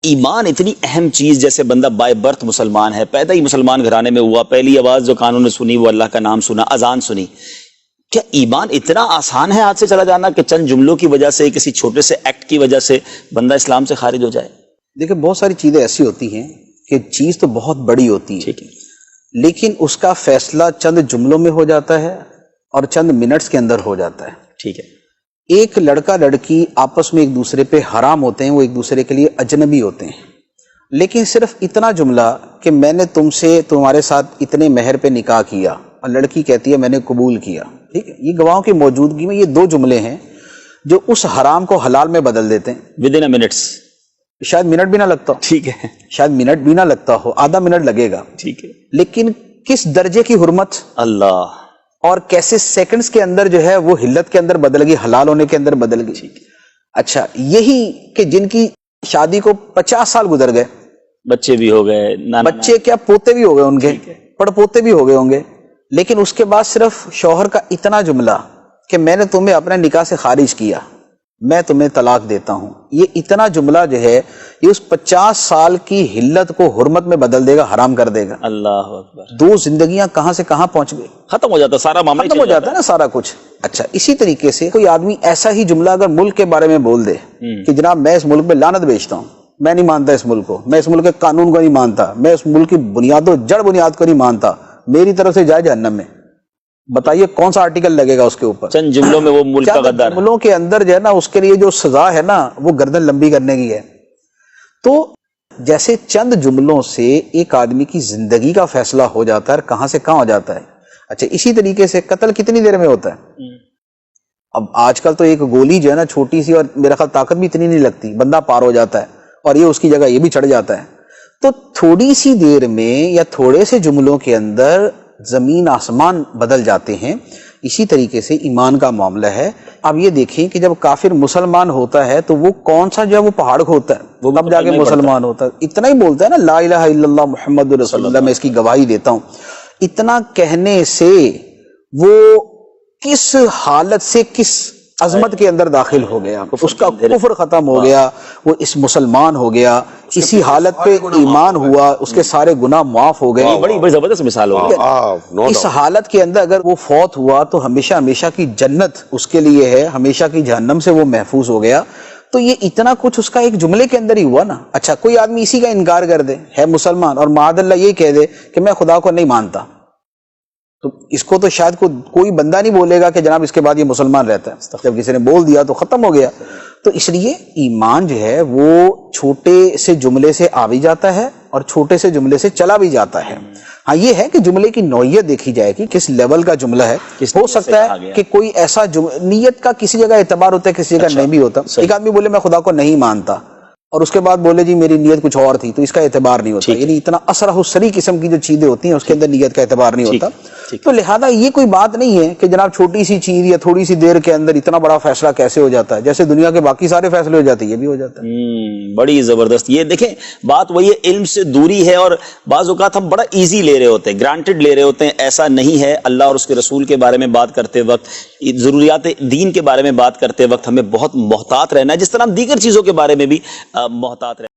ایمان اتنی اہم چیز، جیسے بندہ بائی برتھ مسلمان ہے، پیدا ہی مسلمان گھرانے میں ہوا، پہلی آواز جو کانوں نے سنی وہ اللہ کا نام سنا، اذان سنی، کیا ایمان اتنا آسان ہے ہاتھ سے چلا جانا کہ چند جملوں کی وجہ سے، کسی چھوٹے سے ایکٹ کی وجہ سے بندہ اسلام سے خارج ہو جائے؟ دیکھیں بہت ساری چیزیں ایسی ہوتی ہیں کہ چیز تو بہت بڑی ہوتی ہے، ٹھیک ہے، لیکن اس کا فیصلہ چند جملوں میں ہو جاتا ہے اور چند منٹس کے اندر ہو جاتا ہے۔ ٹھیک ہے، ایک لڑکا لڑکی آپس میں ایک دوسرے پہ حرام ہوتے ہیں، وہ ایک دوسرے کے لیے اجنبی ہوتے ہیں، لیکن صرف اتنا جملہ کہ میں نے تم سے تمہارے ساتھ اتنے مہر پہ نکاح کیا، اور لڑکی کہتی ہے میں نے قبول کیا، ٹھیک ہے، یہ گواہوں کی موجودگی میں یہ دو جملے ہیں جو اس حرام کو حلال میں بدل دیتے ہیں ود ان منٹس، شاید منٹ بھی نہ لگتا ہو، ٹھیک ہے، شاید منٹ بھی نہ لگتا ہو، آدھا منٹ لگے گا، ٹھیک ہے، لیکن کس درجے کی حرمت اللہ، اور کیسے سیکنڈز کے اندر جو ہے وہ حلت کے اندر بدل گئی، حلال ہونے کے اندر بدل گئی۔ اچھا، یہی کہ جن کی شادی کو 50 سال گزر گئے، بچے بھی ہو گئے، نانا بچے کیا پوتے بھی ہو گئے ان کے، پڑ پوتے بھی ہو گئے ہوں گے، لیکن اس کے بعد صرف شوہر کا اتنا جملہ کہ میں نے تمہیں اپنے نکاح سے خارج کیا، میں تمہیں طلاق دیتا ہوں، یہ اتنا جملہ جو ہے یہ اس 50 سال کی حلت کو حرمت میں بدل دے گا، حرام کر دے گا۔ اللہ اکبر، دو زندگیاں کہاں سے کہاں پہنچ گئی، ختم ہو جاتا سارا معاملہ، ختم ہو جاتا ہے نا سارا کچھ۔ اچھا، اسی طریقے سے کوئی آدمی ایسا ہی جملہ اگر ملک کے بارے میں بول دے کہ جناب میں اس ملک میں لعنت بیچتا ہوں، میں نہیں مانتا اس ملک کو، میں اس ملک کے قانون کو نہیں مانتا، میں اس ملک کی بنیاد و جڑ بنیاد کو نہیں مانتا، میری طرف سے جائے جہنم میں، بتائیے کون سا آرٹیکل لگے گا اس کے اوپر؟ چند جملوں میں وہ ملک کا غدار، جملوں کے اندر جو ہے نا اس کے لیے جو سزا ہے نا وہ گردن لمبی کرنے کی ہے۔ تو جیسے چند جملوں سے ایک آدمی کی زندگی کا فیصلہ ہو جاتا ہے اور کہاں سے کہاں ہو جاتا ہے۔ اچھا، اسی طریقے سے قتل کتنی دیر میں ہوتا ہے؟ اب آج کل تو ایک گولی جو ہے نا چھوٹی سی، اور میرا خیال طاقت بھی اتنی نہیں لگتی، بندہ پار ہو جاتا ہے، اور یہ اس کی جگہ یہ بھی چڑھ جاتا ہے۔ تو تھوڑی سی دیر میں یا تھوڑے سے جملوں کے اندر زمین آسمان بدل جاتے ہیں۔ اسی طریقے سے ایمان کا معاملہ ہے۔ اب یہ دیکھیں کہ جب کافر مسلمان ہوتا ہے تو وہ کون سا جو ہے وہ پہاڑ کھودتا ہے، وہ تب جا کے مسلمان ہوتا ہے، اتنا ہی بولتا ہے نا لا الہ الا اللہ محمد رسول اللہ، میں اس کی گواہی دیتا ہوں، اتنا کہنے سے وہ کس حالت سے کس عظمت کے اندر داخل ہو گیا، اس کا کفر ختم ہو گیا، وہ اس مسلمان ہو گیا، اسی حالت پہ ایمان ہوا، اس کے سارے گناہ معاف ہو گئے۔ بڑی زبردست مثال ہوگی۔ اس حالت کے اندر اگر وہ فوت ہوا تو ہمیشہ ہمیشہ کی جنت اس کے لیے ہے، ہمیشہ کی جہنم سے وہ محفوظ ہو گیا۔ تو یہ اتنا کچھ اس کا ایک جملے کے اندر ہی ہوا نا۔ اچھا، کوئی آدمی اسی کا انکار کر دے، ہے مسلمان، اور معاذ اللہ یہ کہہ دے کہ میں خدا کو نہیں مانتا، تو اس کو تو شاید کوئی بندہ نہیں بولے گا کہ جناب اس کے بعد یہ مسلمان رہتا ہے، جب کسی نے بول دیا تو ختم ہو گیا۔ تو اس لیے ایمان جو ہے وہ چھوٹے سے جملے سے آ بھی جاتا ہے اور چھوٹے سے جملے سے چلا بھی جاتا ہے۔ ہاں، یہ ہے کہ جملے کی نوعیت دیکھی جائے کہ کس لیول کا جملہ ہے۔ ہو سکتا ہے کہ کوئی ایسا نیت کا کسی جگہ اعتبار ہوتا ہے، کسی جگہ نہیں بھی ہوتا۔ ایک آدمی بولے میں خدا کو نہیں مانتا اور اس کے بعد بولے جی میری نیت کچھ اور تھی، تو اس کا اعتبار نہیں ہوتا۔ یعنی اتنا اسرح السری قسم کی جو چیزیں ہوتی ہیں اس کے اندر نیت کا اعتبار نہیں ہوتا۔ تو لہذا یہ کوئی بات نہیں ہے کہ جناب چھوٹی سی چیز یا تھوڑی سی دیر کے اندر اتنا بڑا فیصلہ کیسے ہو جاتا ہے، جیسے دنیا کے باقی سارے فیصلے ہو جاتے ہیں یہ بھی ہو جاتا ہے۔ بڑی زبردست۔ یہ دیکھیں بات وہی ہے، علم سے دوری ہے، اور بعض اوقات ہم بڑا ایزی لے رہے ہوتے ہیں، گرانٹڈ لے رہے ہوتے ہیں۔ ایسا نہیں ہے۔ اللہ اور اس کے رسول کے بارے میں بات کرتے وقت، ضروریات دین کے بارے میں بات کرتے وقت ہمیں بہت محتاط رہنا ہے، جس طرح ہم دیگر چیزوں کے بارے میں بھی محتاط رہنا ہے۔